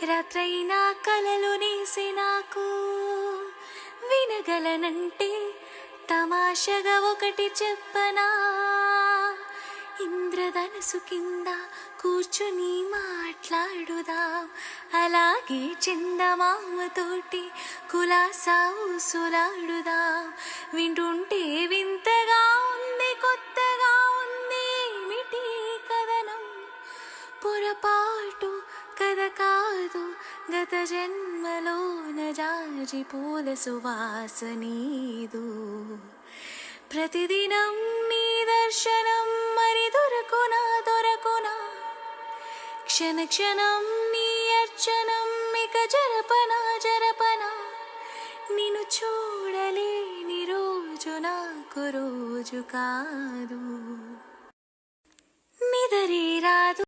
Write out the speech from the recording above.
రాత్రైనా కలలు నేసి నాకు వినగలనంటే తమాషగా ఒకటి చెప్పనా, ఇంద్రధనుసు కింద కూర్చుని మాట్లాడుదాం, అలాగే చందమామతోటి కులాసా ఊసులాడుదాం. వింటుంటే వింతగా ఉంది, కొత్తగా ఉంది, ఏమిటి కథనం, పొరపాటు కథ కాదు, గత జన్మలోన జాజి పూల సువాసనీదు. ప్రతిదినం నీ దర్శనం మరి దొరకునా దొరకునా, క్షణ క్షణం నీ అర్చనం ఇక జరపనా జరపనా, నిన్ను చూడలేని రోజు నాకు రోజు కాదు, నిదరే రాదు.